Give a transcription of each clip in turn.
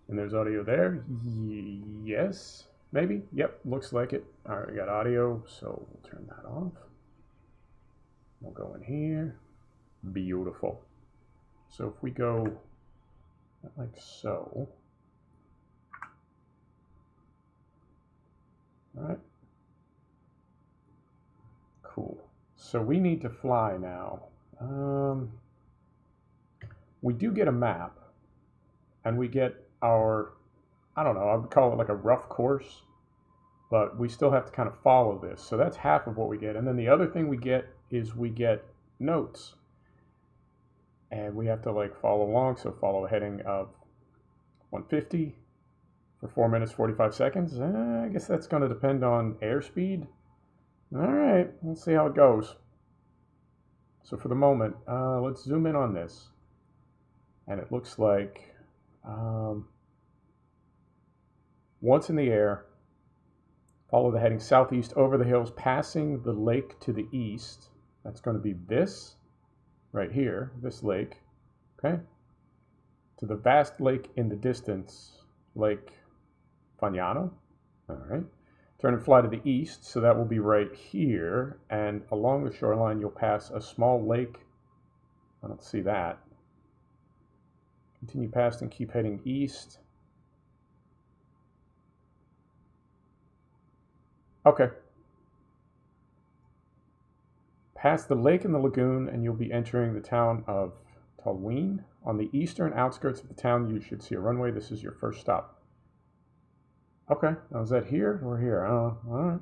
And there's audio there. Yes, maybe. Yep, looks like it. All right, we got audio, so we'll turn that off. We'll go in here. Beautiful. So if we go like so. All right. Cool. So we need to fly now. We do get a map, and we get our, I don't know, I would call it like a rough course, but we still have to kind of follow this. So that's half of what we get. And then the other thing we get is we get notes. And we have to like follow along. So follow a heading of 150 for 4 minutes, 45 seconds. I guess that's going to depend on airspeed. All right, let's see how it goes. So for the moment, let's zoom in on this. And it looks like once in the air, follow the heading southeast over the hills, passing the lake to the east. That's going to be this right here, this lake, okay? To the vast lake in the distance, Lake Fagnano, all right? Turn and fly to the east, so that will be right here, and along the shoreline you'll pass a small lake. I don't see that. Continue past and keep heading east. Okay. Pass the lake and the lagoon, and you'll be entering the town of Tolwyn. On the eastern outskirts of the town, you should see a runway. This is your first stop. Okay, now is that here or here? All right.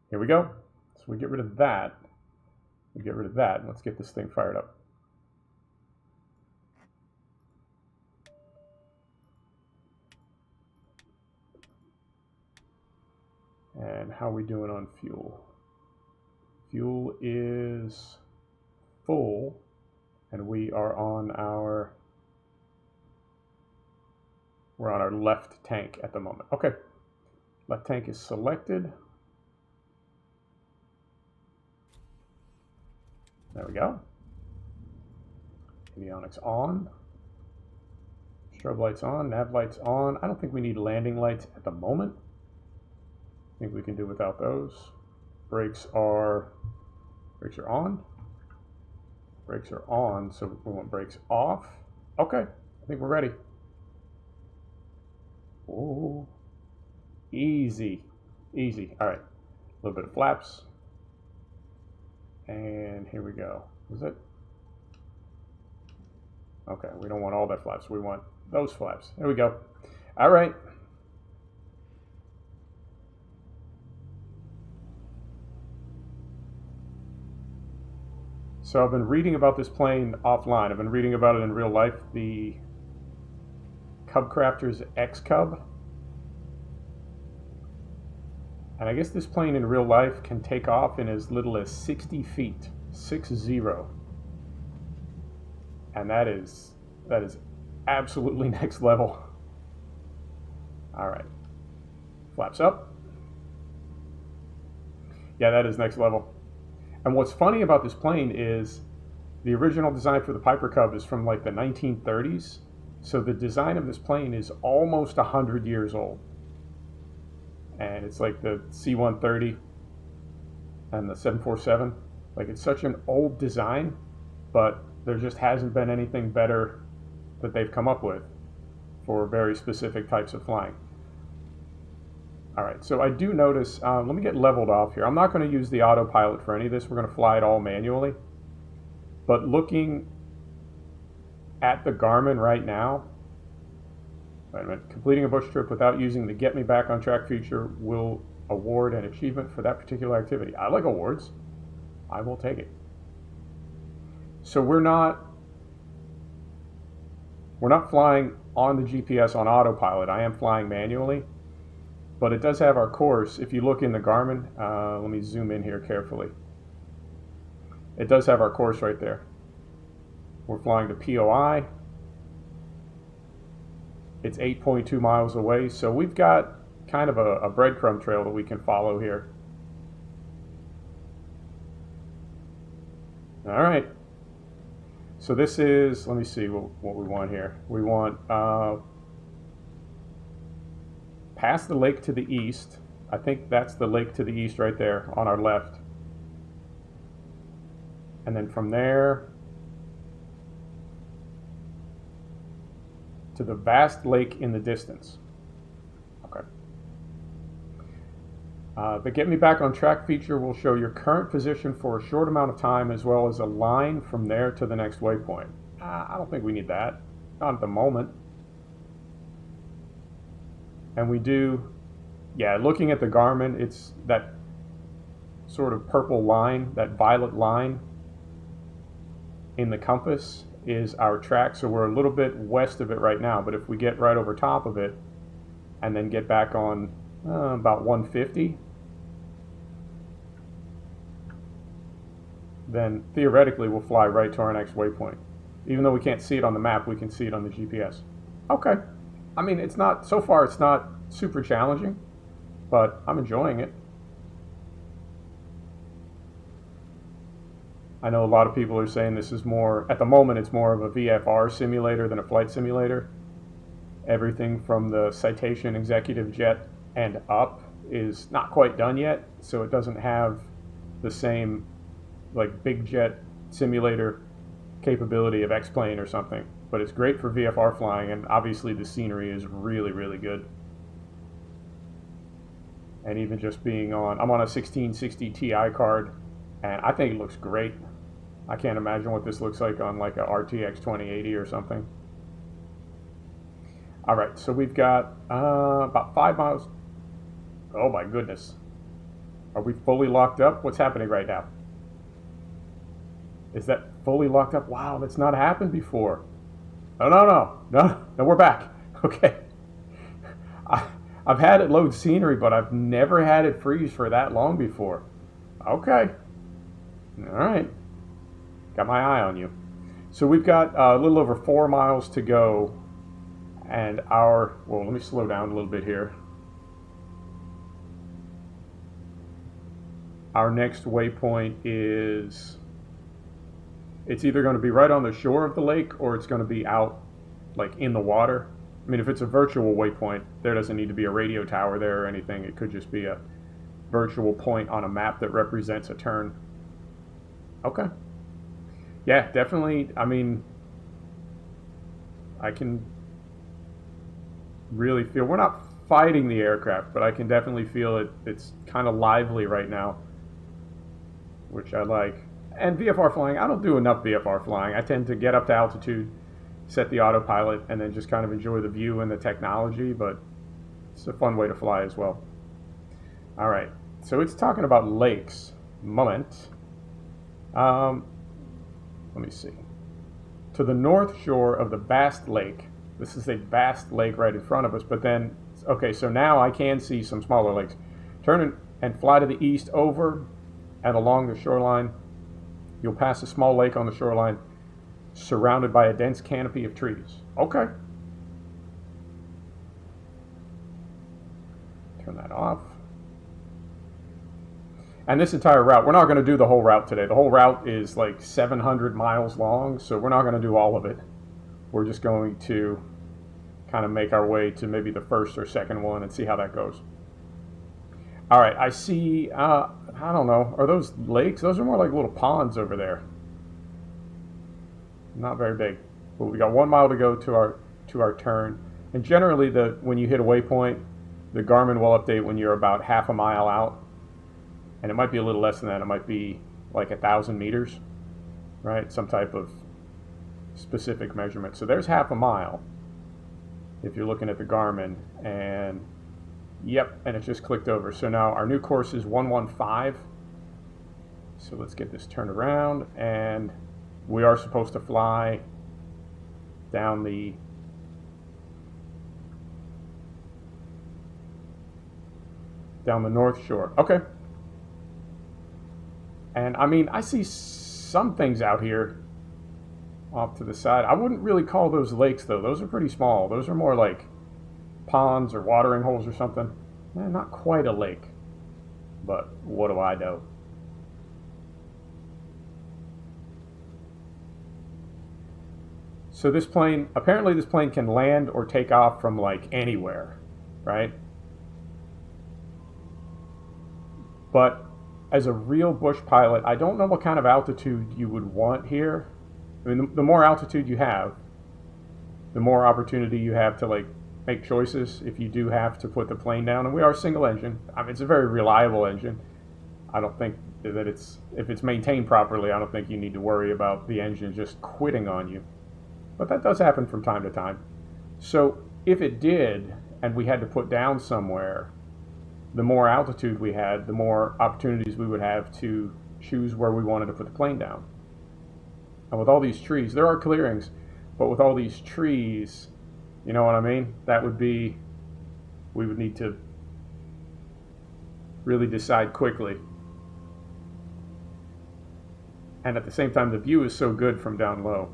Here we go. So we get rid of that. We get rid of that, and let's get this thing fired up. And how are we doing on fuel? Fuel is full, and we're on our left tank at the moment. Okay, left tank is selected. There we go. Avionics on. Strobe lights on, nav lights on. I don't think we need landing lights at the moment. I think we can do without those. Brakes are on. Brakes are on, so we want brakes off. Okay, I think we're ready. Oh, easy, easy. All right, a little bit of flaps. And here we go. Is it? Okay, we don't want all that flaps. We want those flaps. There we go. All right. So I've been reading about this plane offline. I've been reading about it in real life. The Cub Crafter's X-Cub. And I guess this plane in real life can take off in as little as 60 feet, 60. And that is absolutely next level. All right, flaps up. Yeah, that is next level. And what's funny about this plane is the original design for the Piper Cub is from like the 1930s. So the design of this plane is almost 100 years old. And it's like the C-130 and the 747. Like, it's such an old design, but there just hasn't been anything better that they've come up with for very specific types of flying. All right, so I do notice, let me get leveled off here. I'm not going to use the autopilot for any of this. We're going to fly it all manually. But looking at the Garmin right now, wait a minute, completing a bush trip without using the Get Me Back on Track feature will award an achievement for that particular activity. I like awards. I will take it. So we're not flying on the GPS on autopilot. I am flying manually. But it does have our course. If you look in the Garmin, let me zoom in here carefully. It does have our course right there. We're flying to POI. It's 8.2 miles away, so we've got kind of a breadcrumb trail that we can follow here. All right. So this is, let me see what we want here. We want past the lake to the east. I think that's the lake to the east right there on our left. And then from there to the vast lake in the distance. Okay. The Get Me Back on Track feature will show your current position for a short amount of time as well as a line from there to the next waypoint. I don't think we need that. Not at the moment. And we do, yeah, looking at the Garmin, it's that sort of purple line, that violet line in the compass is our track. So we're a little bit west of it right now, but if we get right over top of it and then get back on about 150, then theoretically we'll fly right to our next waypoint. Even though we can't see it on the map, we can see it on the GPS. Okay. I mean, it's not, so far it's not super challenging, but I'm enjoying it. I know a lot of people are saying this is more, at the moment it's more of a VFR simulator than a flight simulator. Everything from the Citation Executive Jet and up is not quite done yet, so it doesn't have the same like big jet simulator capability of X-Plane or something, but it's great for VFR flying, and obviously the scenery is really, really good. And even just being on, I'm on a 1660 Ti card, and I think it looks great. I can't imagine what this looks like on like a RTX 2080 or something. All right, so we've got about 5 miles. Oh my goodness. Are we fully locked up? What's happening right now? Is that fully locked up? Wow, that's not happened before. No, we're back. Okay. I've had it load scenery, but I've never had it freeze for that long before. Okay. All right. Got my eye on you. So we've got a little over 4 miles to go, and well, let me slow down a little bit here. Our next waypoint is, it's either going to be right on the shore of the lake or it's going to be out like in the water. I mean, if it's a virtual waypoint, there doesn't need to be a radio tower there or anything. It could just be a virtual point on a map that represents a turn. Okay. Yeah, definitely. I mean, I can really feel, we're not fighting the aircraft, but I can definitely feel it. It's kind of lively right now, which I like. And VFR flying, I don't do enough VFR flying. I tend to get up to altitude, set the autopilot, and then just kind of enjoy the view and the technology, but it's a fun way to fly as well. All right, so it's talking about lakes. Moment. Let me see. To the north shore of the vast lake. This is a vast lake right in front of us, but then, okay, so now I can see some smaller lakes. Turn and fly to the east over and along the shoreline. You'll pass a small lake on the shoreline surrounded by a dense canopy of trees. Okay. Turn that off. And this entire route, we're not going to do the whole route today. The whole route is like 700 miles long, so we're not going to do all of it. We're just going to kind of make our way to maybe the first or second one and see how that goes. All right, I see, I don't know, are those lakes? Those are more like little ponds over there. Not very big. But we got 1 mile to go to our turn. And generally, when you hit a waypoint, the Garmin will update when you're about half a mile out. And it might be a little less than that. It might be like 1,000 meters, right? Some type of specific measurement. So there's half a mile if you're looking at the Garmin. And yep, and it just clicked over. So now our new course is 115. So let's get this turned around. And we are supposed to fly down the north shore. Okay. And I mean, I see some things out here off to the side. I wouldn't really call those lakes, though. Those are pretty small. Those are more like ponds or watering holes or something. Not quite a lake, but what do I know? So this plane, apparently this plane can land or take off from like anywhere, right? But as a real bush pilot, I don't know what kind of altitude you would want here. I mean, the more altitude you have, the more opportunity you have to like make choices if you do have to put the plane down. And we are single engine. I mean, it's a very reliable engine. I don't think that if it's maintained properly, I don't think you need to worry about the engine just quitting on you. But that does happen from time to time. So if it did, and we had to put down somewhere, the more altitude we had, the more opportunities we would have to choose where we wanted to put the plane down. And with all these trees, there are clearings, but with all these trees, you know what I mean? That would be, we would need to really decide quickly. And at the same time, the view is so good from down low.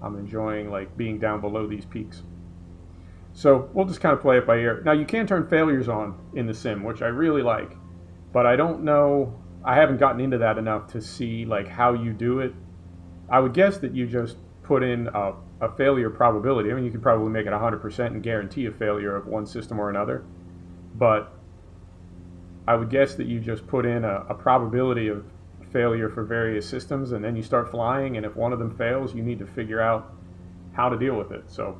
I'm enjoying like being down below these peaks. So we'll just kind of play it by ear. Now you can turn failures on in the sim, which I really like, but I don't know, I haven't gotten into that enough to see like how you do it. I would guess that you just put in a failure probability. I mean, you could probably make it 100% and guarantee a failure of one system or another, but I would guess that you just put in a probability of failure for various systems, and then you start flying, and if one of them fails, you need to figure out how to deal with it. So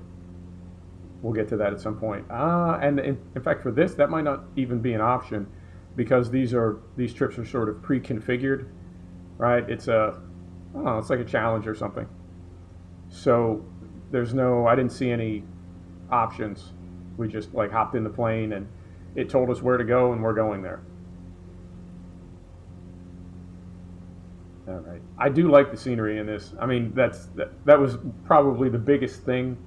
we'll get to that at some point. And in fact, for this, that might not even be an option, because these trips are sort of pre-configured, right? It's it's like a challenge or something. So I didn't see any options. We just like hopped in the plane and it told us where to go, and we're going there. All right. I do like the scenery in this. I mean, that was probably the biggest thing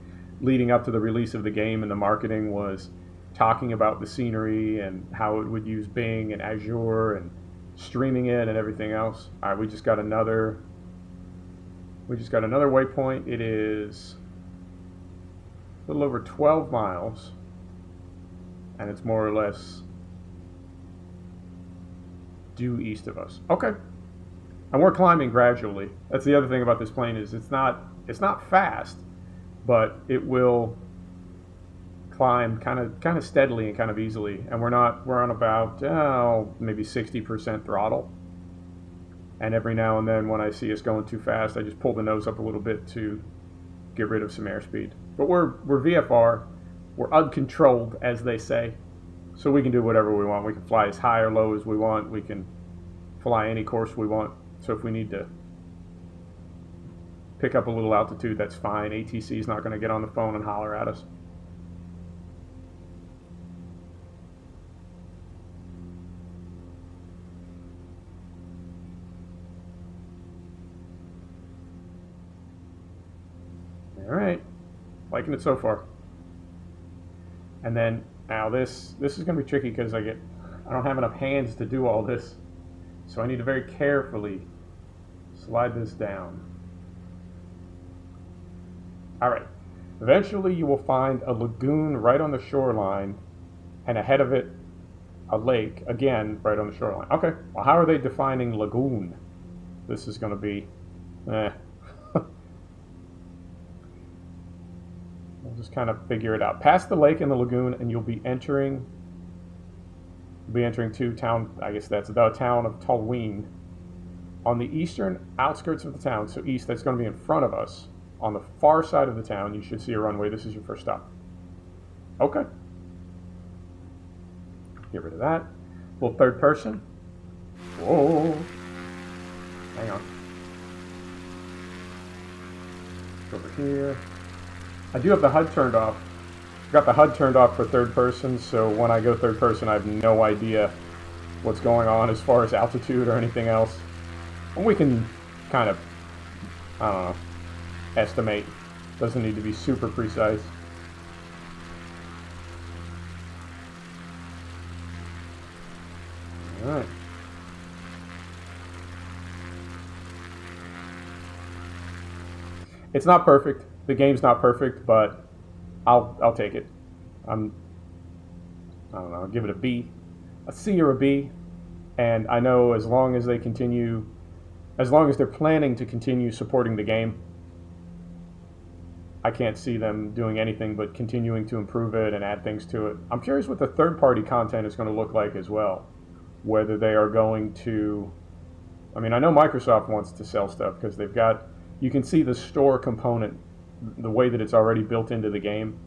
leading up to the release of the game, and the marketing was talking about the scenery and how it would use Bing and Azure and streaming it and everything else. All right, we just got another waypoint. It is a little over 12 miles, and it's more or less due east of us. Okay. And we're climbing gradually. That's the other thing about this plane, is it's not fast, but it will climb kind of steadily and kind of easily. And we're on about maybe 60% throttle. And every now and then when I see us going too fast, I just pull the nose up a little bit to get rid of some airspeed. But we're VFR, we're uncontrolled, as they say, so we can do whatever we want. We can fly as high or low as we want. We can fly any course we want. So if we need to pick up a little altitude, that's fine. ATC is not going to get on the phone and holler at us. All right, liking it so far. And then now this is going to be tricky because I don't have enough hands to do all this. So I need to very carefully slide this down. All right. Eventually you will find a lagoon right on the shoreline, and ahead of it, a lake, again, right on the shoreline. Okay. Well, how are they defining lagoon? This is going to be, We'll just kind of figure it out. Past the lake and the lagoon, and you'll be entering to town, I guess that's the town of Tolwyn. On the eastern outskirts of the town, so east, that's going to be in front of us. On the far side of the town, you should see a runway. This is your first stop. Okay. Get rid of that. A little third person. Whoa. Hang on. Over here. I do have the HUD turned off. Got the HUD turned off for third person, so when I go third person, I have no idea what's going on as far as altitude or anything else. And we can kind of, I don't know, estimate. Doesn't need to be super precise. All right. It's not perfect. The game's not perfect, but I'll take it. I don't know, I'll give it a B, a C or a B, and I know as long as they're planning to continue supporting the game, I can't see them doing anything but continuing to improve it and add things to it. I'm curious what the third-party content is going to look like as well. whether they are going to, I mean, I know Microsoft wants to sell stuff because they've got, you can see the store component, the way that it's already built into the game.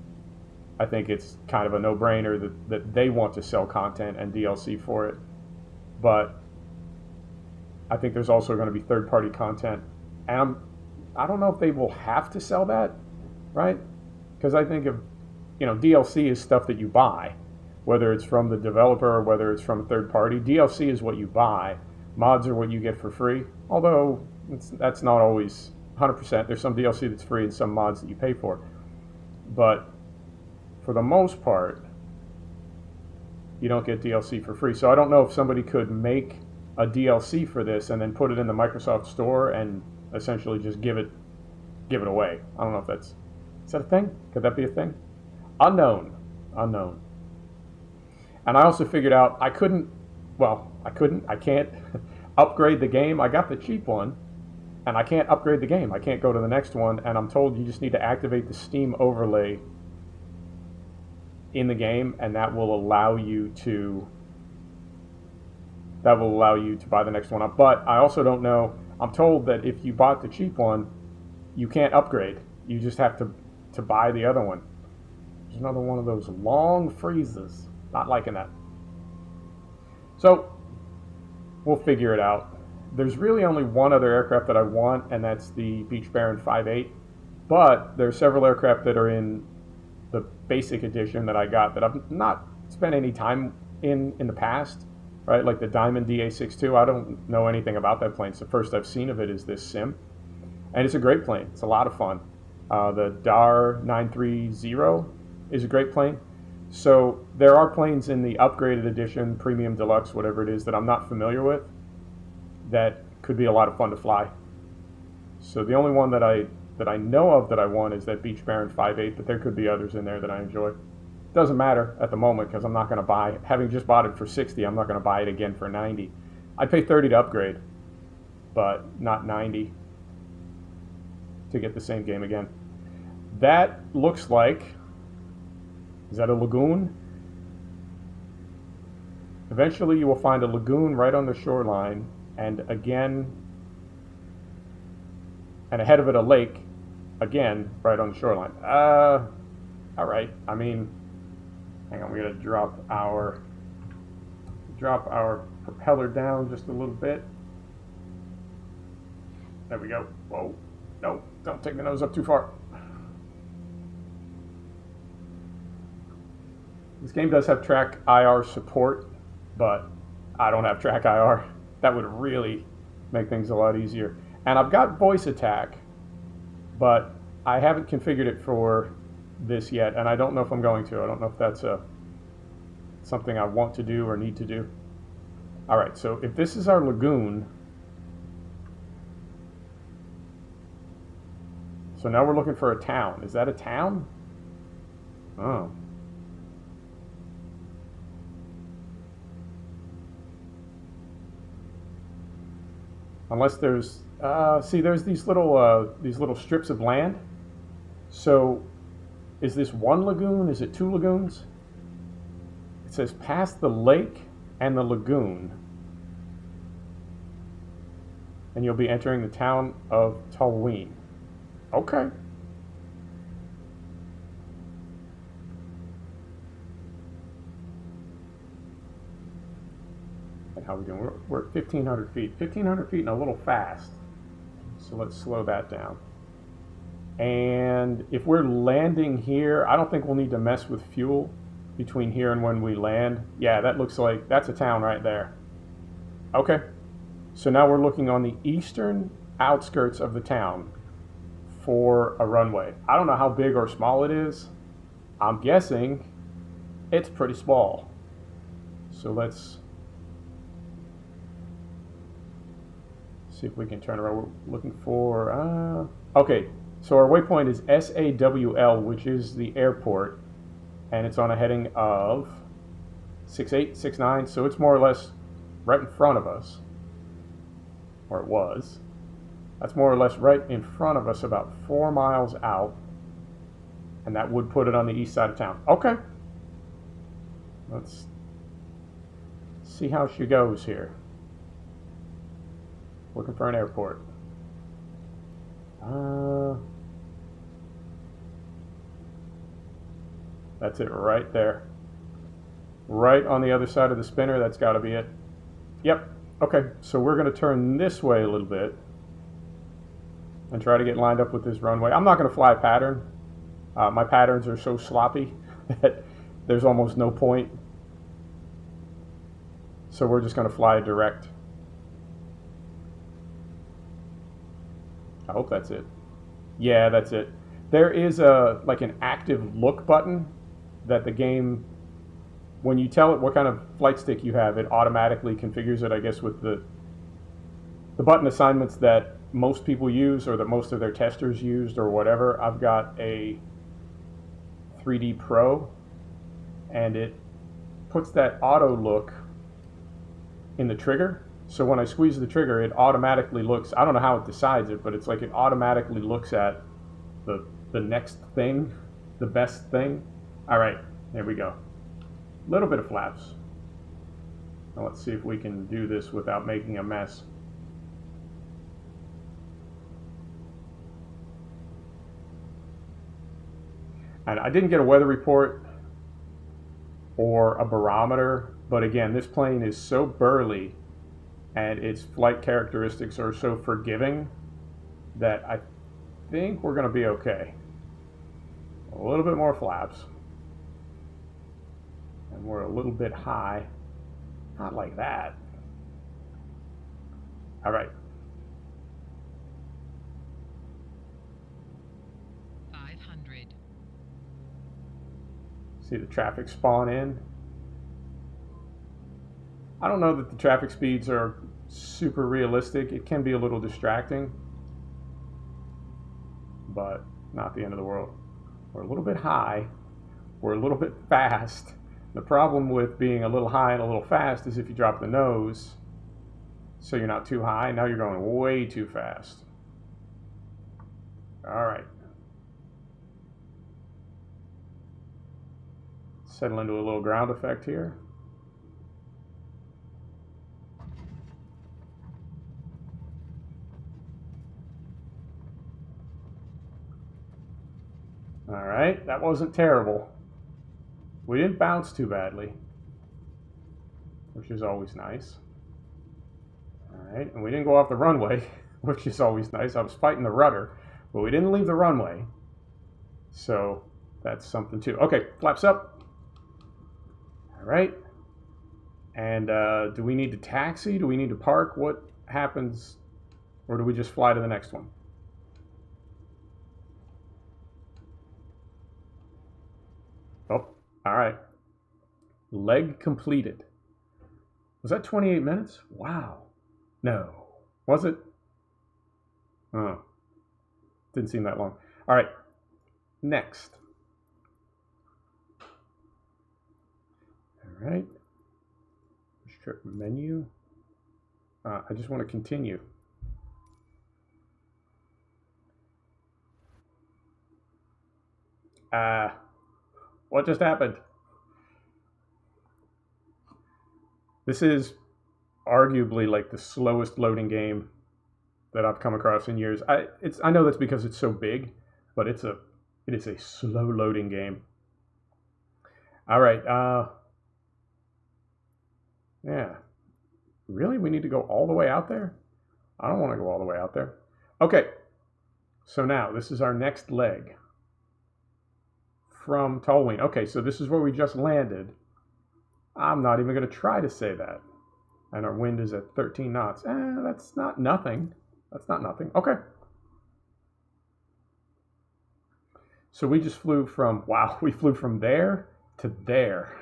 I think it's kind of a no-brainer that they want to sell content and DLC for it. But I think there's also going to be third-party content. And I don't know if they will have to sell that, right? Because I think DLC is stuff that you buy, whether it's from the developer or whether it's from a third party. DLC is what you buy. Mods are what you get for free, although that's not always 100%. There's some DLC that's free and some mods that you pay for. But for the most part, you don't get DLC for free. So I don't know if somebody could make a DLC for this and then put it in the Microsoft Store and essentially just give it away. I don't know if is that a thing? Could that be a thing? Unknown. And I also figured out I can't upgrade the game. I got the cheap one, and I can't upgrade the game. I can't go to the next one, and I'm told you just need to activate the Steam overlay in the game, and that will allow you to buy the next one up. But I also don't know. I'm told that if you bought the cheap one, you can't upgrade. You just have to buy the other one. There's another one of those long freezes. Not liking that. So we'll figure it out. There's really only one other aircraft that I want, and that's the Beech Baron 5.8. But there are several aircraft that are in the basic edition that I got that I've not spent any time in the past, right? Like the Diamond DA62. I don't know anything about that plane. So the first I've seen of it is this sim. And it's a great plane. It's a lot of fun. The DAR 930 is a great plane. So there are planes in the upgraded edition, premium, deluxe, whatever it is, that I'm not familiar with that could be a lot of fun to fly. So the only one that I know of that I want is that Beech Baron 5.8, but there could be others in there that I enjoy. Doesn't matter at the moment because I'm not going to buy, having just bought it for 60, I'm not going to buy it again for 90. I'd pay 30 to upgrade, but not 90 to get the same game again. That looks like, is that a lagoon? Eventually you will find a lagoon right on the shoreline, and again, and ahead of it a lake, again, right on the shoreline. All right, I mean, hang on, we gotta drop our propeller down just a little bit. There we go. Whoa, no, don't take the nose up too far. This game does have track IR support, but I don't have track IR. That would really make things a lot easier. And I've got voice attack, but I haven't configured it for this yet, and I don't know if I'm going to. I don't know if that's something I want to do or need to do. All right, so if this is our lagoon, so now we're looking for a town. Is that a town? Oh. Unless there's, see, there's these little strips of land. So, is this one lagoon? Is it two lagoons? It says past the lake and the lagoon, and you'll be entering the town of Tulween. Okay. How we doing? We're at 1,500 feet. 1,500 feet and a little fast. So let's slow that down. And if we're landing here, I don't think we'll need to mess with fuel between here and when we land. Yeah, that looks like that's a town right there. Okay. So now we're looking on the eastern outskirts of the town for a runway. I don't know how big or small it is. I'm guessing it's pretty small. So let's see if we can turn around. We're looking for, okay, so our waypoint is SAWL, which is the airport, and it's on a heading of 68, 69, so it's more or less right in front of us, or it was. That's more or less right in front of us, about 4 miles out, and that would put it on the east side of town. Okay. Let's see how she goes here. Looking for an airport. That's it right there. Right on the other side of the spinner, that's got to be it. Yep. Okay, so we're going to turn this way a little bit and try to get lined up with this runway. I'm not going to fly a pattern. My patterns are so sloppy that there's almost no point. So we're just going to fly direct. I hope that's it. Yeah, that's it. There is like an active look button that the game, when you tell it what kind of flight stick you have, it automatically configures it, I guess, with the button assignments that most people use or that most of their testers used or whatever. I've got a 3D Pro, and it puts that auto look in the trigger. So when I squeeze the trigger, it automatically looks, I don't know how it decides it, but it's like it automatically looks at the next thing, the best thing. All right, there we go. A little bit of flaps. Now let's see if we can do this without making a mess. And I didn't get a weather report or a barometer, but again, this plane is so burly and its flight characteristics are so forgiving that I think we're going to be okay. A little bit more flaps. And we're a little bit high. Not like that. All right. 500. See the traffic spawn in. I don't know that the traffic speeds are super realistic. It can be a little distracting, but not the end of the world. We're a little bit high. We're a little bit fast. The problem with being a little high and a little fast is if you drop the nose, so you're not too high, now you're going way too fast. All right. Settle into a little ground effect here. All right, that wasn't terrible. We didn't bounce too badly, which is always nice. All right, and we didn't go off the runway, which is always nice. I was fighting the rudder, but we didn't leave the runway, so that's something too. Okay, flaps up. All right, and do we need to taxi? Do we need to park? What happens, or do we just fly to the next one? Oh, all right. Leg completed. Was that 28 minutes? Wow. No. Was it? Oh. Didn't seem that long. All right. Next. All right. Trip menu. I just want to continue. What just happened? This is arguably like the slowest loading game that I've come across in years. I know that's because it's so big, but it is a slow loading game. All right. Yeah. Really? We need to go all the way out there? I don't want to go all the way out there. Okay. So now this is our next leg from Tolwyn. Okay, so this is where we just landed. I'm not even going to try to say that. And our wind is at 13 knots. That's not nothing. That's not nothing. Okay. So we just flew from, wow, we flew from there to there.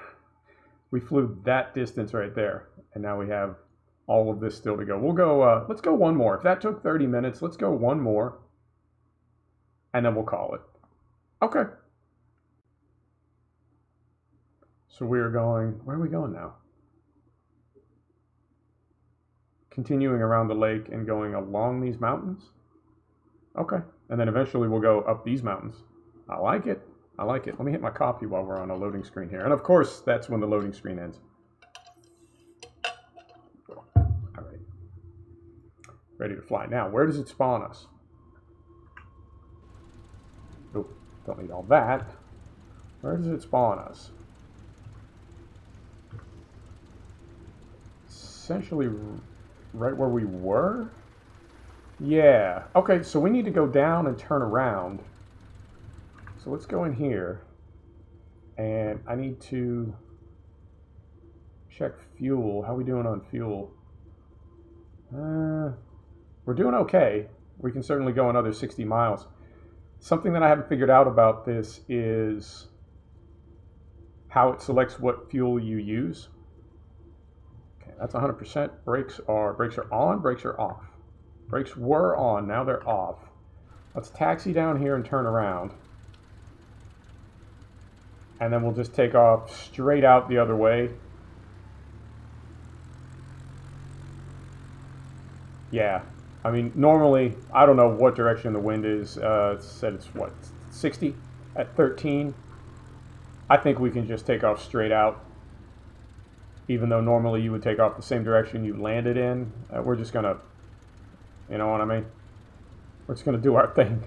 We flew that distance right there. And now we have all of this still to go. We'll go, let's go one more. If that took 30 minutes, let's go one more. And then we'll call it. Okay. So we are going, where are we going now? Continuing around the lake and going along these mountains? Okay. And then eventually we'll go up these mountains. I like it. I like it. Let me hit my coffee while we're on a loading screen here. And of course, that's when the loading screen ends. ready to fly. Now, where does it spawn us? Oh, don't need all that. Where does it spawn us? Essentially right where we were? Yeah. Okay, so we need to go down and turn around. So let's go in here. And I need to check fuel. How are we doing on fuel? We're doing okay. We can certainly go another 60 miles. Something that I haven't figured out about this is how it selects what fuel you use. Okay, that's 100%. Brakes are on, brakes are off. Brakes were on, now they're off. Let's taxi down here and turn around. And then we'll just take off straight out the other way. Yeah, I mean, normally, I don't know what direction the wind is. It said it's what, 60 at 13? I think we can just take off straight out. Even though normally you would take off the same direction you landed in. We're just gonna, you know what I mean? We're just gonna do our thing.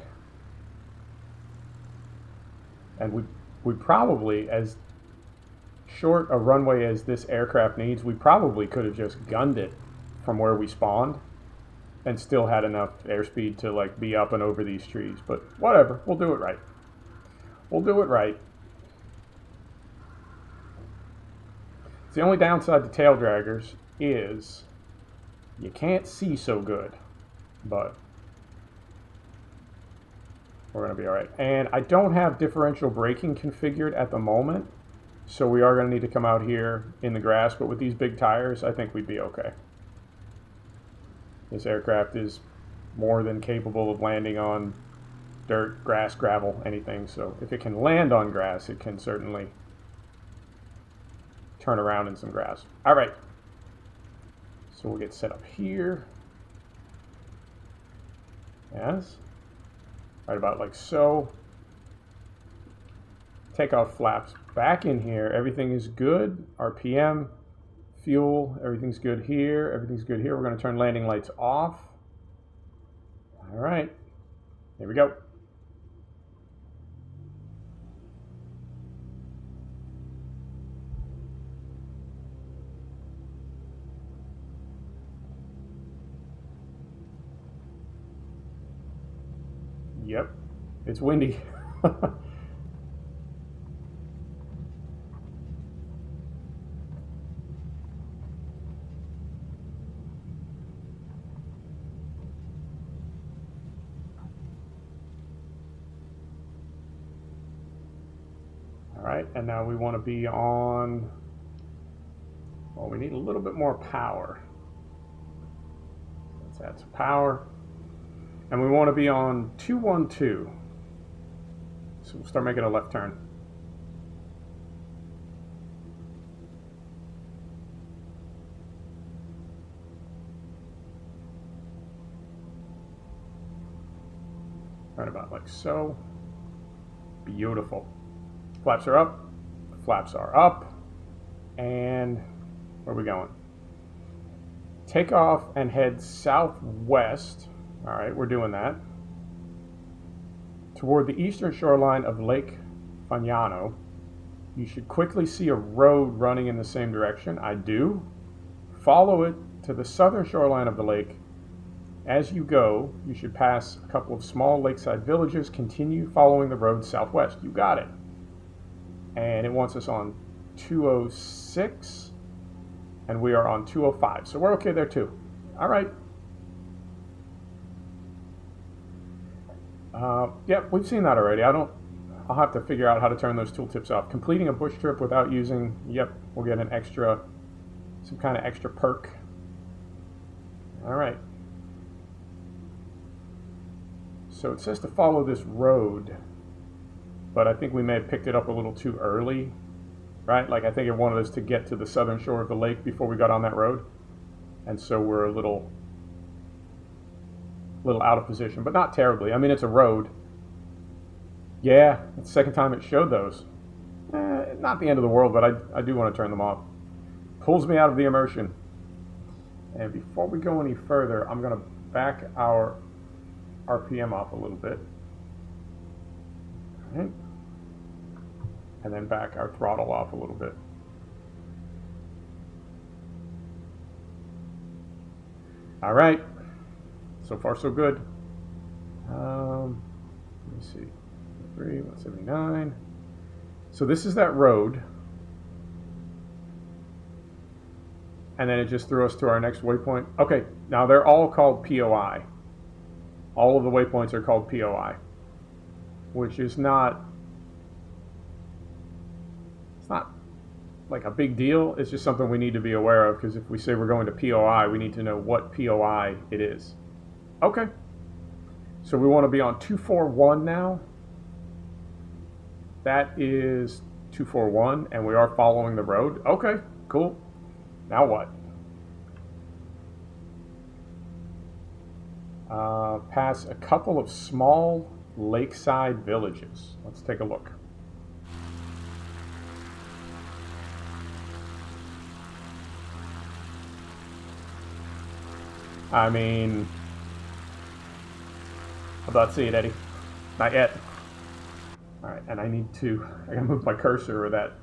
And we probably, as short a runway as this aircraft needs, we probably could have just gunned it from where we spawned and still had enough airspeed to like be up and over these trees. But whatever, we'll do it right. We'll do it right. The only downside to tail draggers is you can't see so good, but we're going to be all right. And I don't have differential braking configured at the moment, so we are going to need to come out here in the grass, but with these big tires, I think we'd be okay. This aircraft is more than capable of landing on dirt, grass, gravel, anything, so if it can land on grass, it can certainly turn around in some grass. All right, so we'll get set up here. Yes, right about like so. Takeoff flaps back in here. Everything is good. RPM, fuel, everything's good here. Everything's good here. We're going to turn landing lights off. All right, here we go. Yep, it's windy. All right, and now we want to be on, well, we need a little bit more power. Let's add some power. And we want to be on 212. So we'll start making a left turn. Right about like so. Beautiful. Flaps are up. Flaps are up. And where are we going? Take off and head southwest. All right, we're doing that. Toward the eastern shoreline of Lake Fagnano. You should quickly see a road running in the same direction. I do. Follow it to the southern shoreline of the lake. As you go, you should pass a couple of small lakeside villages. Continue following the road southwest. You got it. And it wants us on 206, and we are on 205. So we're okay there too. All right. Yep, we've seen that already. I'll have to figure out how to turn those tooltips off. Completing a bush trip without using, yep, we'll get an extra, some kind of extra perk. All right. So it says to follow this road, but I think we may have picked it up a little too early, right? Like I think it wanted us to get to the southern shore of the lake before we got on that road. And so we're a little out of position, but not terribly. I mean, it's a road. Yeah, it's the second time it showed those. Not the end of the world, but I do want to turn them off. Pulls me out of the immersion. And before we go any further, I'm going to back our RPM off a little bit. All right. And then back our throttle off a little bit. All right. So far, so good. Let me see. 179. So this is that road. And then it just threw us to our next waypoint. Okay, now they're all called POI. All of the waypoints are called POI, which is not, it's not like a big deal. It's just something we need to be aware of, because if we say we're going to POI, we need to know what POI it is. Okay, so we want to be on 241 now. That is 241, and we are following the road. Okay, cool. Now what? Pass a couple of small lakeside villages. Let's take a look. I mean, how about see it, Eddie? Not yet. All right, and I gotta move my cursor, or that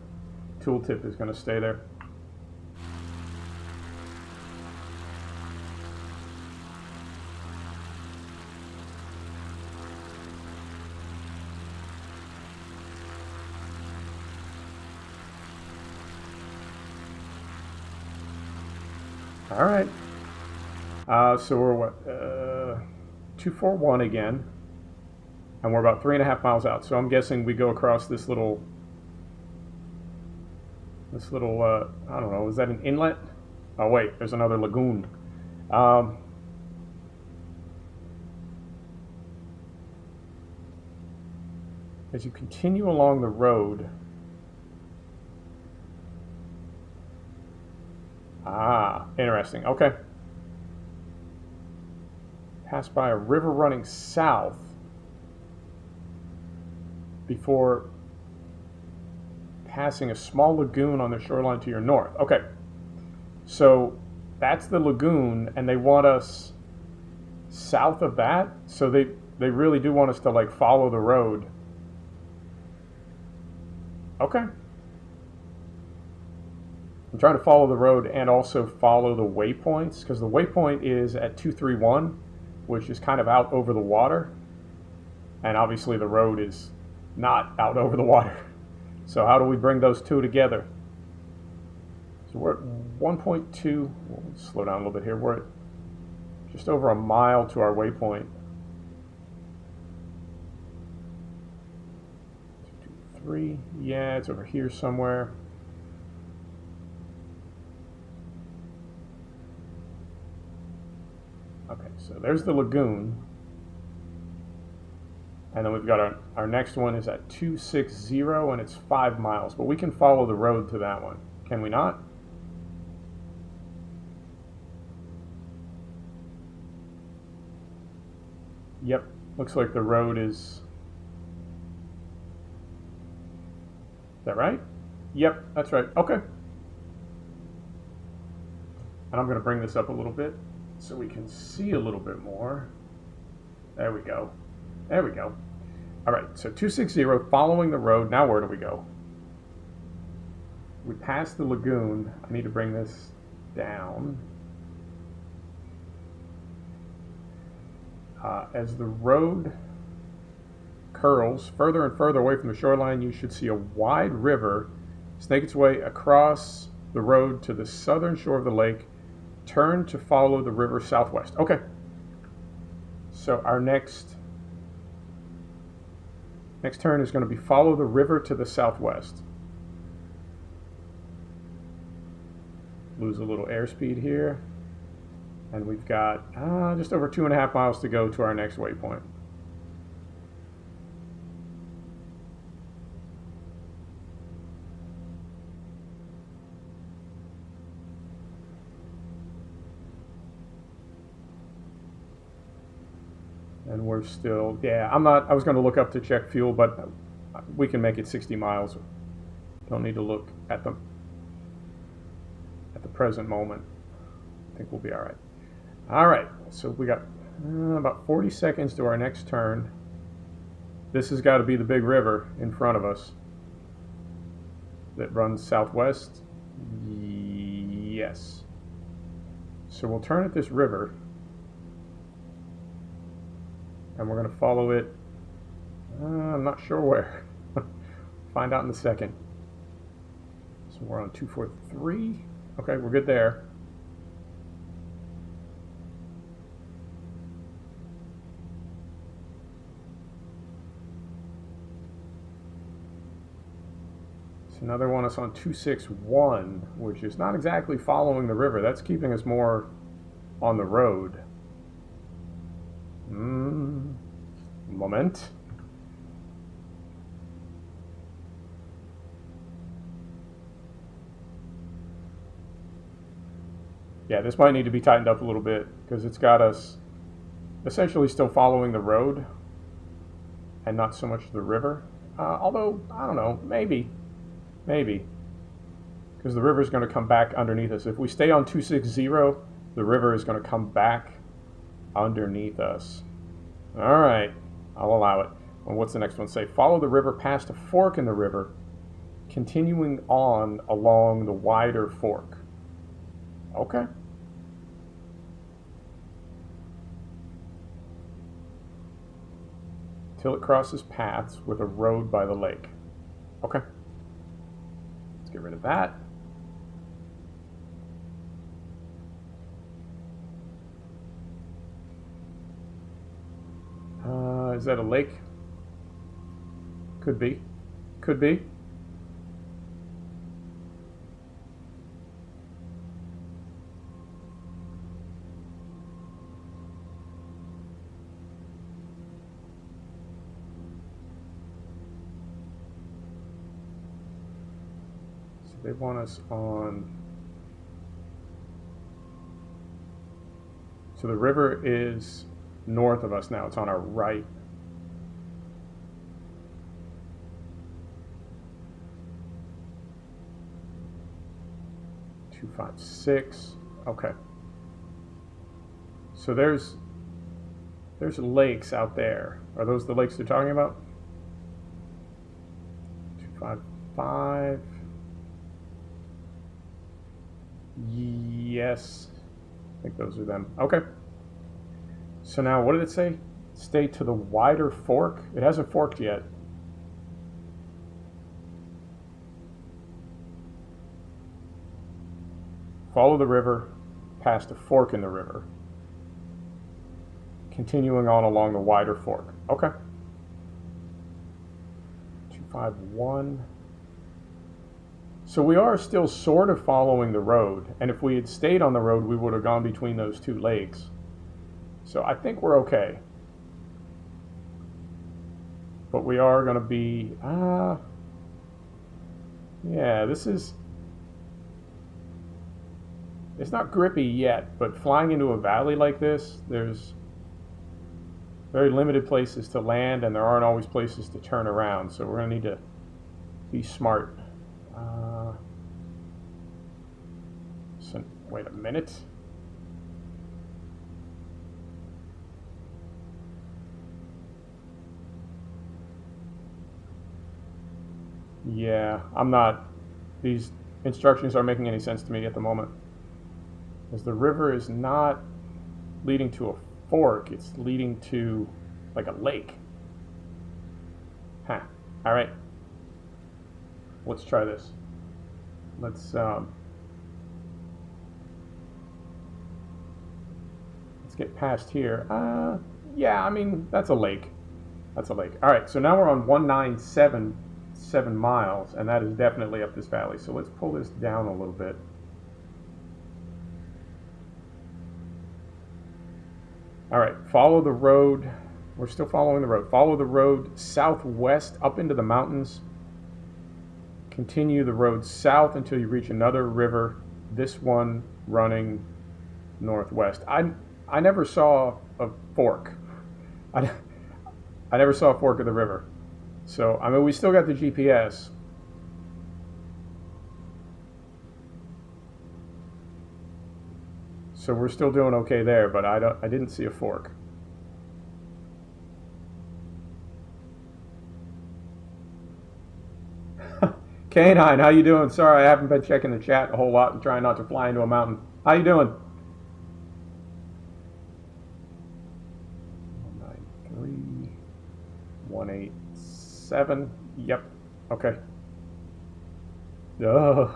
tooltip is gonna stay there. All right. So we're what? 241 again, and we're about 3.5 miles out. So I'm guessing we go across this little, I don't know, is that an inlet? Oh wait, there's another lagoon. As you continue along the road, interesting. Okay. Pass by a river running south before passing a small lagoon on the shoreline to your north. Okay. So that's the lagoon, and they want us south of that. So they really do want us to like follow the road. Okay. I'm trying to follow the road and also follow the waypoints, because the waypoint is at 231, which is kind of out over the water. And obviously the road is not out over the water. So how do we bring those two together? So we're at 1.2. We'll slow down a little bit here. We're at just over a mile to our waypoint. 2, 2, 3. Yeah, it's over here somewhere. Okay, so there's the lagoon. And then we've got our next one is at 260, and it's 5 miles. But we can follow the road to that one. Can we not? Yep, looks like the road is that right? Yep, that's right. Okay. And I'm going to bring this up a little bit so we can see a little bit more. There we go. There we go. All right, so 260, following the road. Now where do we go? We passed the lagoon. I need to bring this down. As the road curls further and further away from the shoreline, you should see a wide river snake its way across the road to the southern shore of the lake. Turn to follow the river southwest. Okay. So our next turn is going to be follow the river to the southwest. Lose a little airspeed here. And we've got just over 2.5 miles to go to our next waypoint. And we're still, I was going to look up to check fuel, but we can make it 60 miles. Don't need to look at the present moment. I think we'll be all right. All right, so we got About 40 seconds to our next turn. This has got to be the big river in front of us that runs southwest. Yes. So we'll turn at this river, and we're going to follow it. I'm not sure where. Find out in a second. So we're on 243. Okay, we're good there. Another one is on 261, which is not exactly following the river. That's keeping us more on the road. Moment. Yeah, this might need to be tightened up a little bit because it's got us essentially still following the road and not so much the river. Although, I don't know, maybe. Because the river is going to come back underneath us. If we stay on 260, the river is going to come back underneath us. All right, I'll allow it. Well, what's the next one say? Follow the river past a fork in the river, continuing on along the wider fork. Okay. Till it crosses paths with a road by the lake. Okay. Let's get rid of that. Is that a lake? Could be. Could be. So they want us on. So the river is north of us now. It's on our right. Two, 5, 6. Okay. So there's lakes out there. Are those the lakes they're talking about? 255. Yes. I think those are them. Okay. So now, what did it say? Stay to the wider fork? It hasn't forked yet. Follow the river past a fork in the river, continuing on along the wider fork. Okay. 251. So we are still sort of following the road, and if we had stayed on the road, we would have gone between those two lakes. So I think we're okay. But we are going to be, yeah, this is, it's not grippy yet, but flying into a valley like this, there's very limited places to land, and there aren't always places to turn around. So we're going to need to be smart. So wait a minute. Yeah, I'm not, these instructions aren't making any sense to me at the moment. Because the river is not leading to a fork, it's leading to like a lake. Huh. All right. Let's try this. Let's get past here. Yeah, I mean, that's a lake. That's a lake. All right, so now we're on 1977 miles, and that is definitely up this valley. So let's pull this down a little bit. All right, follow the road. We're still following the road. Follow the road southwest up into the mountains. Continue the road south until you reach another river, this one running northwest. I never saw a fork. I never saw a fork of the river. So, I mean, we still got the GPS. So we're still doing okay there, but I didn't see a fork. Canine, how you doing? Sorry, I haven't been checking the chat a whole lot and trying not to fly into a mountain. How you doing? 193, 187. Yep. Okay. Ugh.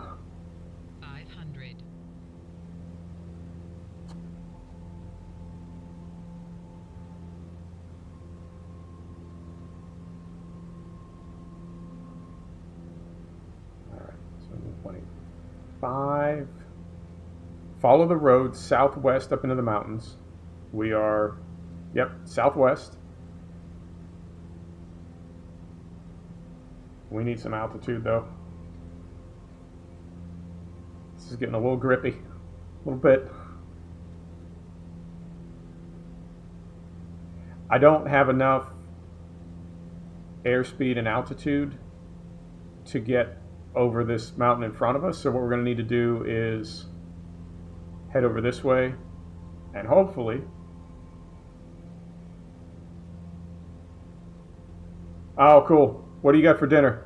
500. All right. So 185. Follow the road southwest up into the mountains. We are, yep, southwest. We need some altitude though. This is getting a little grippy, a little bit. I don't have enough airspeed and altitude to get over this mountain in front of us. So what we're going to need to do is head over this way and hopefully, oh cool, what do you got for dinner?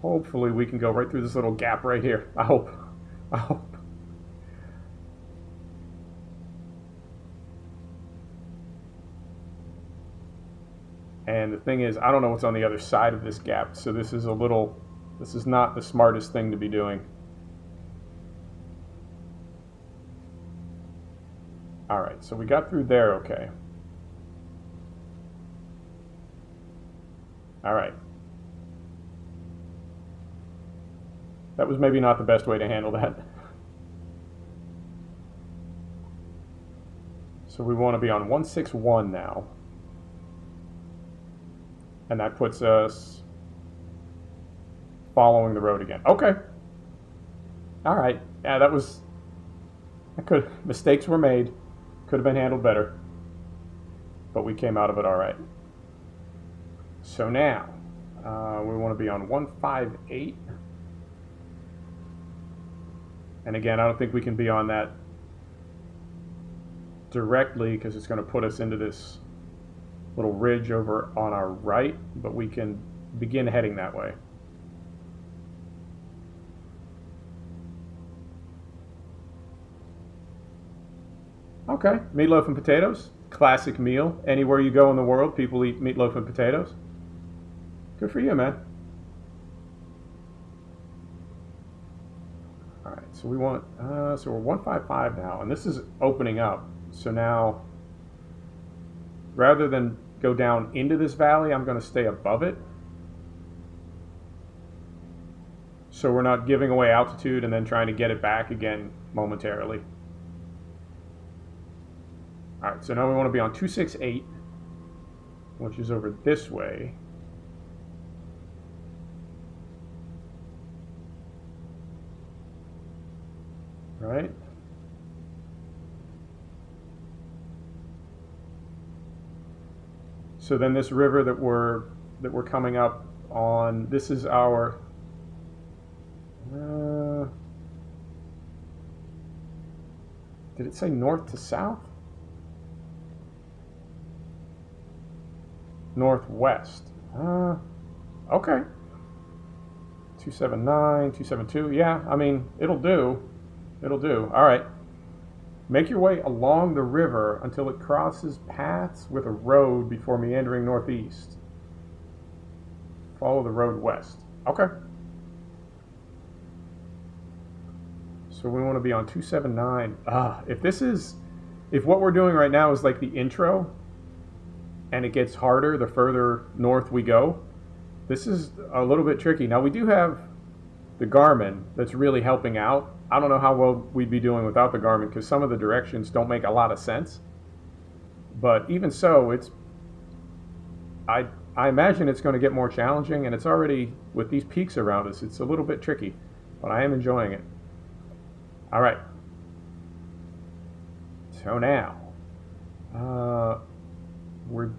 Hopefully we can go right through this little gap right here. I hope. And the thing is, I don't know what's on the other side of this gap, so this is not the smartest thing to be doing. All right, so we got through there okay. All right. That was maybe not the best way to handle that. So we want to be on 161 now. And that puts us following the road again. Okay. All right. Yeah, mistakes were made. Could have been handled better. But we came out of it all right. So now, we want to be on 158. And again, I don't think we can be on that directly because it's going to put us into this little ridge over on our right, but we can begin heading that way. Okay, meatloaf and potatoes, classic meal. Anywhere you go in the world, people eat meatloaf and potatoes. Good for you, man. All right, so we want, so we're 155 now, and this is opening up. So now, rather than go down into this valley, I'm going to stay above it. So we're not giving away altitude and then trying to get it back again momentarily. All right, so now we want to be on 268, which is over this way. Right? So then this river that we're coming up on, this is our did it say north to south? Northwest. Okay. 279, 272. Yeah, I mean, it'll do. It'll do. All right. Make your way along the river until it crosses paths with a road before meandering northeast. Follow the road west. Okay. So we want to be on 279. If what we're doing right now is like the intro, and it gets harder the further north we go, this is a little bit tricky. Now we do have the Garmin that's really helping out. I don't know how well we'd be doing without the Garmin because some of the directions don't make a lot of sense. But even so, I imagine it's going to get more challenging, and it's already, with these peaks around us, it's a little bit tricky. But I am enjoying it. All right. So now, we're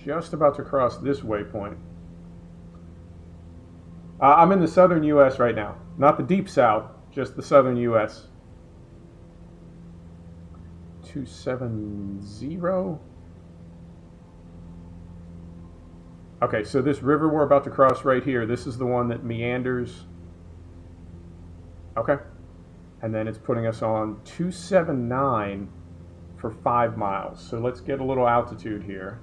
just about to cross this waypoint. I'm in the southern U.S. right now. Not the deep south, just the southern U.S. 270. Okay, so this river we're about to cross right here, this is the one that meanders. Okay. And then it's putting us on 279 for 5 miles. So let's get a little altitude here.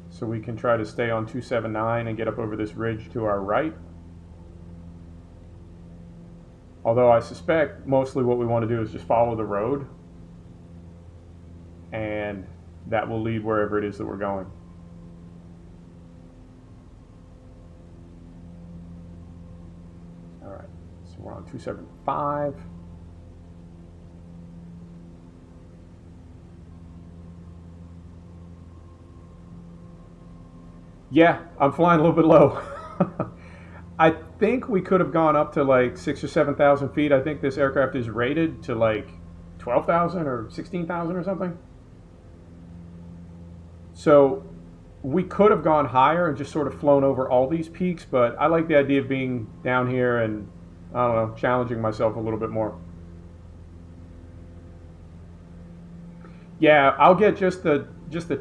So we can try to stay on 279 and get up over this ridge to our right. Although I suspect mostly what we want to do is just follow the road. And that will lead wherever it is that we're going. All right, so we're on 275. Yeah, I'm flying a little bit low. I think we could have gone up to like 6,000 or 7,000 feet. I think this aircraft is rated to like 12,000 or 16,000 or something. So we could have gone higher and just sort of flown over all these peaks, but I like the idea of being down here and, I don't know, challenging myself a little bit more. Yeah, I'll get just the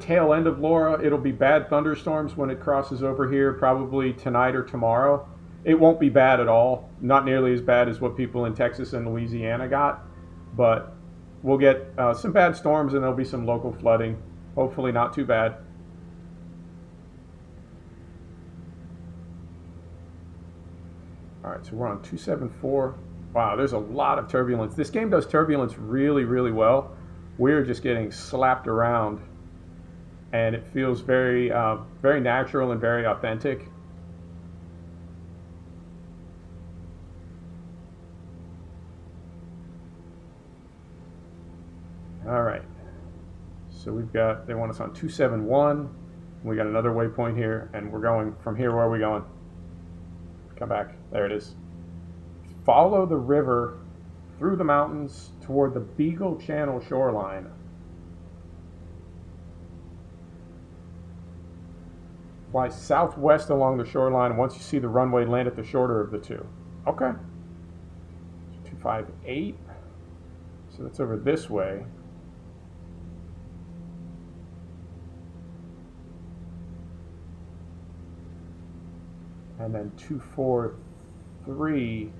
tail end of Laura. It'll be bad thunderstorms when it crosses over here, probably tonight or tomorrow. It won't be bad at all. Not nearly as bad as what people in Texas and Louisiana got, but we'll get some bad storms and there'll be some local flooding. Hopefully not too bad. All right, so we're on 274. Wow, there's a lot of turbulence. This game does turbulence really, really well. We're just getting slapped around, and it feels very, very natural and very authentic. All right, so they want us on 271. We got another waypoint here, and we're going from here. Where are we going? Come back. There it is. Follow the river through the mountains toward the Beagle Channel shoreline. Fly southwest along the shoreline. Once you see the runway, land at the shorter of the two. Okay. 258. So that's over this way. And then 243.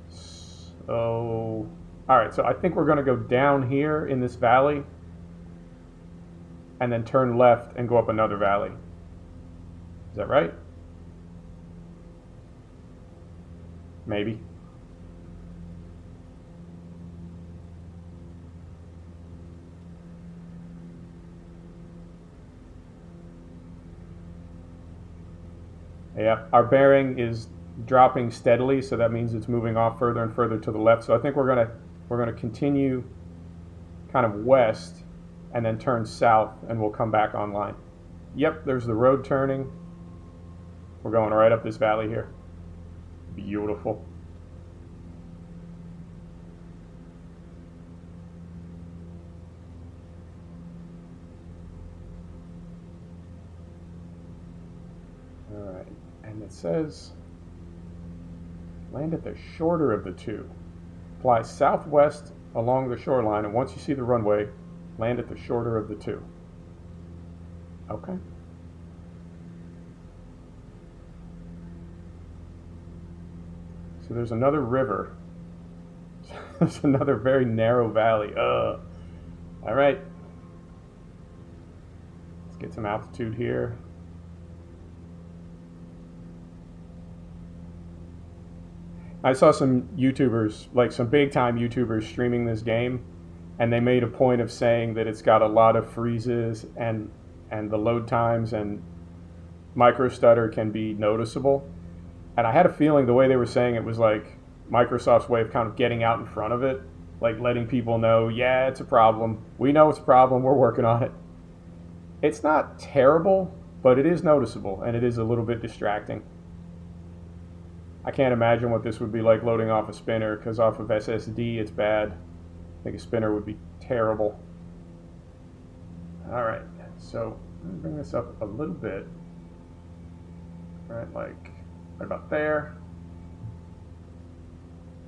So, all right, so I think we're going to go down here in this valley and then turn left and go up another valley. Is that right? Maybe. Yeah, our bearing is dropping steadily, so that means it's moving off further and further to the left. So I think we're gonna continue kind of west and then turn south, and we'll come back online. Yep, there's the road turning. We're going right up this valley here. Beautiful. All right, and it says land at the shorter of the two. Fly southwest along the shoreline, and once you see the runway, land at the shorter of the two. Okay. So there's another river. There's another very narrow valley. All right. Let's get some altitude here. I saw some YouTubers, like some big time YouTubers, streaming this game, and they made a point of saying that it's got a lot of freezes and the load times and micro stutter can be noticeable. And I had a feeling the way they were saying it was like Microsoft's way of kind of getting out in front of it, like letting people know, yeah, it's a problem. We know it's a problem. We're working on it. It's not terrible, but it is noticeable, and it is a little bit distracting. I can't imagine what this would be like loading off a spinner, because off of SSD it's bad. I think a spinner would be terrible. All right, so let me bring this up a little bit. All right, like right about there.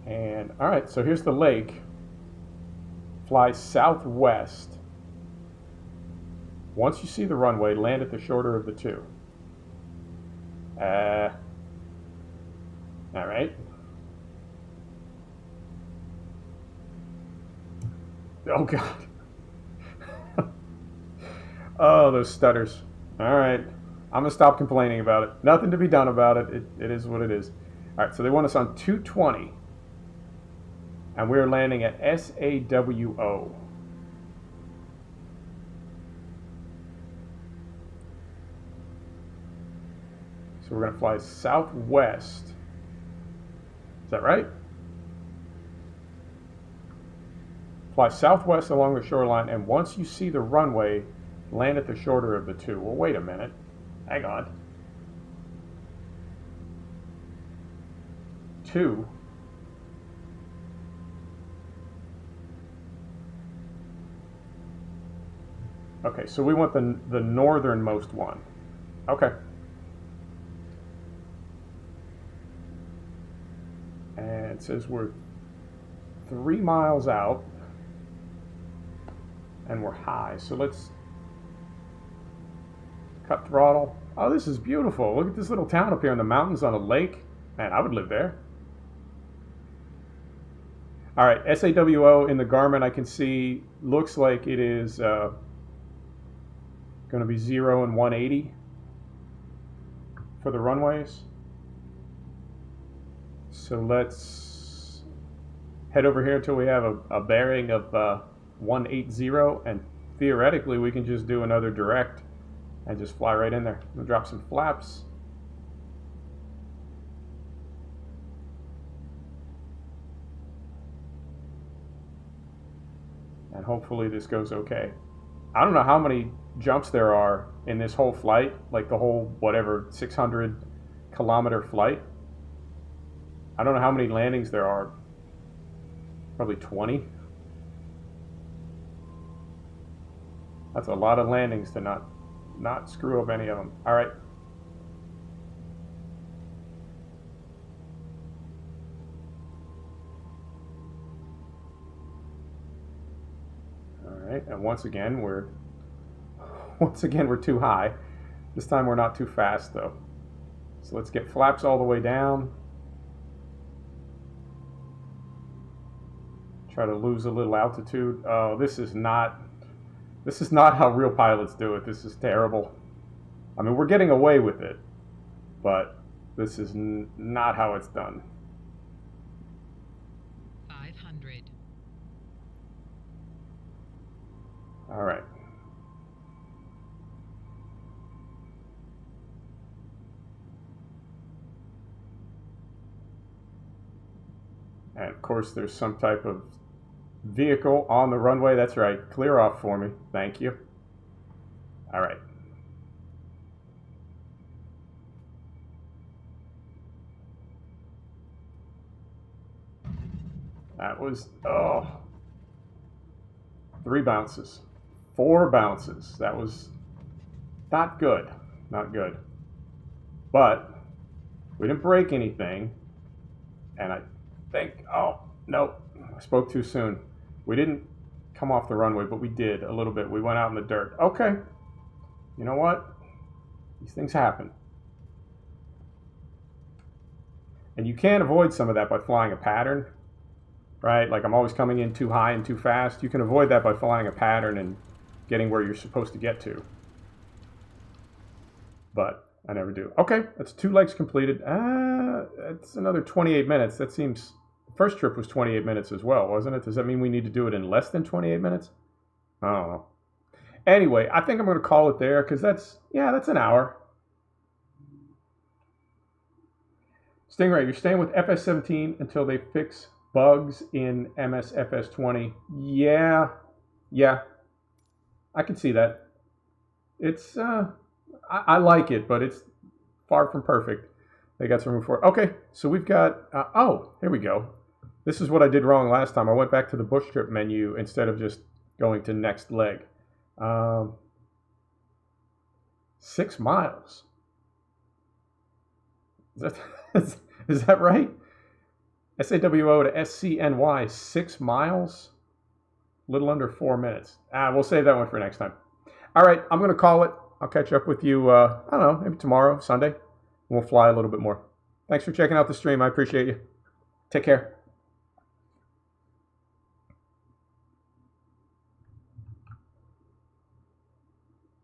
And all right, so here's the lake. Fly southwest. Once you see the runway, land at the shorter of the two. All right. Oh, God. Oh, those stutters. All right. I'm going to stop complaining about it. Nothing to be done about it. It is what it is. All right, so they want us on 220. And we're landing at SAWO. So we're going to fly southwest. Is that right? Fly southwest along the shoreline, and once you see the runway, land at the shorter of the two. Well, wait a minute. Hang on. 2. Okay, so we want the northernmost one. Okay. And it says we're 3 miles out. And we're high, so let's cut throttle. Oh, this is beautiful. Look at this little town up here in the mountains on a lake. Man, I would live there. All right, SAWO in the Garmin I can see looks like it is going to be 0 and 180 for the runways. So let's head over here until we have a bearing of 180, and theoretically we can just do another direct and just fly right in there. We'll drop some flaps. And hopefully this goes okay. I don't know how many jumps there are in this whole flight, like the whole, whatever, 600-kilometer flight. I don't know how many landings there are. Probably 20. That's a lot of landings to not screw up any of them. All right. All right, and once again we're too high. This time we're not too fast though. So let's get flaps all the way down. Try to lose a little altitude. Oh, this is not how real pilots do it. This is terrible. I mean, we're getting away with it, but this is not how it's done. 500. All right. And of course, there's some type of vehicle on the runway. That's right. Clear off for me. Thank you. All right. That was, 3 bounces. 4 bounces. That was not good. Not good. But we didn't break anything. And I think, oh, no, I spoke too soon. We didn't come off the runway, but we did a little bit. We went out in the dirt. Okay. You know what? These things happen. And you can't avoid some of that by flying a pattern, right? Like I'm always coming in too high and too fast. You can avoid that by flying a pattern and getting where you're supposed to get to. But I never do. Okay, that's 2 legs completed. That's another 28 minutes. That seems... First trip was 28 minutes as well, wasn't it? Does that mean we need to do it in less than 28 minutes? I don't know. Anyway, I think I'm going to call it there because that's an hour. Stingray, you're staying with FS17 until they fix bugs in MSFS20. Yeah, I can see that. It's, I like it, but it's far from perfect. They got some room for it. Okay, so we've got, here we go. This is what I did wrong last time. I went back to the bush trip menu instead of just going to next leg. 6 miles. Is that right? SAWO to SCNY, 6 miles? A little under 4 minutes. We'll save that one for next time. All right, I'm going to call it. I'll catch up with you, I don't know, maybe tomorrow, Sunday. We'll fly a little bit more. Thanks for checking out the stream. I appreciate you. Take care.